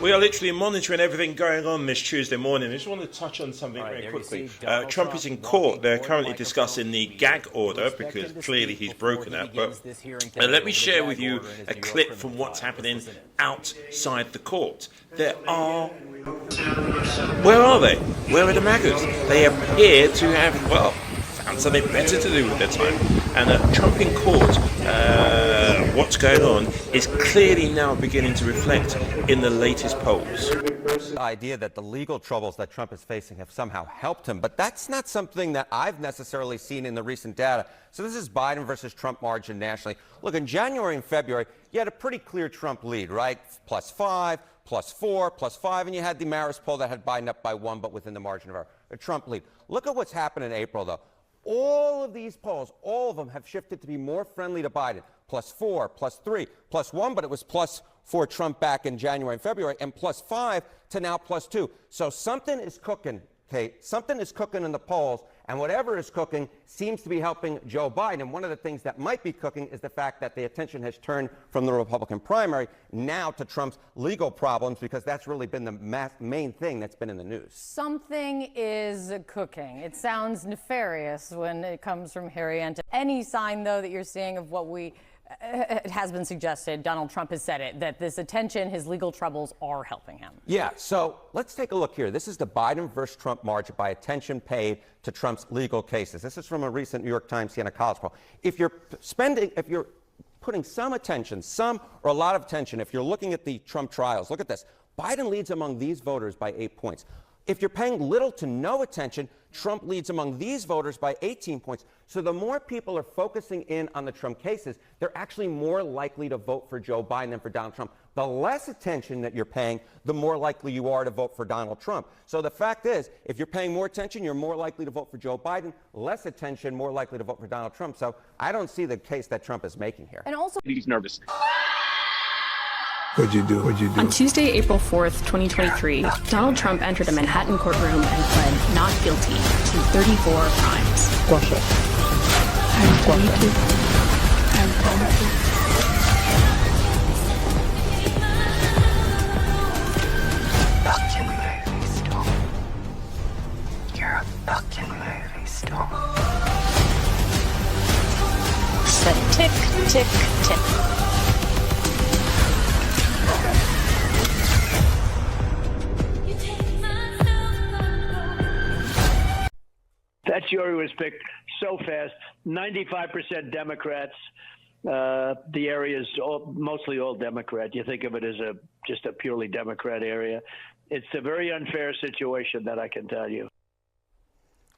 We are literally monitoring everything going on this Tuesday morning. I just want to touch on something very quickly. Trump is in court. They're currently discussing the gag order because clearly he's broken that. But let me share with you a clip from what's happening outside the court. There are... Where are they? Where are the MAGAs? They appear to have, well, found something better to do with their time. And Trump in court, what's going on is clearly now beginning to reflect in the latest polls. The idea that the legal troubles that Trump is facing have somehow helped him, but that's not something that I've necessarily seen in the recent data. So this is Biden versus Trump margin nationally. Look, in January and February, you had a pretty clear Trump lead, right? +5, +4, +5, and you had the Marist poll that had Biden up by 1, but within the margin of error. A Trump lead. Look at what's happened in April, though. All of these polls, all of them have shifted to be more friendly to Biden. +4, +3, +1, but it was +4 Trump back in January and February, and +5 to now +2. So something is cooking, Kate. Something is cooking in the polls, and whatever is cooking seems to be helping Joe Biden. And one of the things that might be cooking is the fact that the attention has turned from the Republican primary now to Trump's legal problems, because that's really been the main thing that's been in the news. Something is cooking. It sounds nefarious when it comes from Harry Ent. Any sign, though, that you're seeing of what it has been suggested, Donald Trump has said it, that this attention, his legal troubles are helping him. Yeah, so let's take a look here. This is the Biden versus Trump margin by attention paid to Trump's legal cases. This is from a recent New York Times Siena College poll. If you're putting some attention, some or a lot of attention, if you're looking at the Trump trials, look at this. Biden leads among these voters by 8 points. If you're paying little to no attention, Trump leads among these voters by 18 points. So the more people are focusing in on the Trump cases, they're actually more likely to vote for Joe Biden than for Donald Trump. The less attention that you're paying, the more likely you are to vote for Donald Trump. So the fact is, if you're paying more attention, you're more likely to vote for Joe Biden. Less attention, more likely to vote for Donald Trump. So I don't see the case that Trump is making here. And also, he's nervous. What'd you do? On Tuesday, April 4th, 2023, Donald Trump entered a Manhattan courtroom and pled not guilty to 34 crimes. Russia. I'm going to. Fucking movie star. You're a fucking movie star. said tick, tick, tick. That jury was picked so fast. 95% Democrats. The area is mostly all Democrat. You think of it as just a purely Democrat area. It's a very unfair situation, that I can tell you.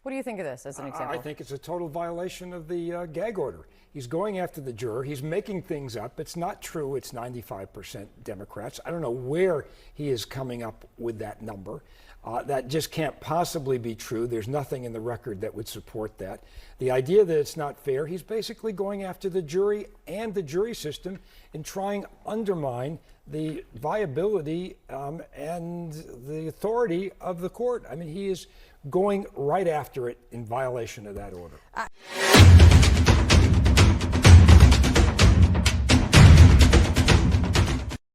What do you think of this as an example? I think it's a total violation of the gag order. He's going after the juror. He's making things up. It's not true. It's 95% Democrats. I don't know where he is coming up with that number. That just can't possibly be true. There's nothing in the record that would support that. The idea that it's not fair, he's basically going after the jury and the jury system and trying to undermine the viability and the authority of the court. I mean, he is going right after it in violation of that order.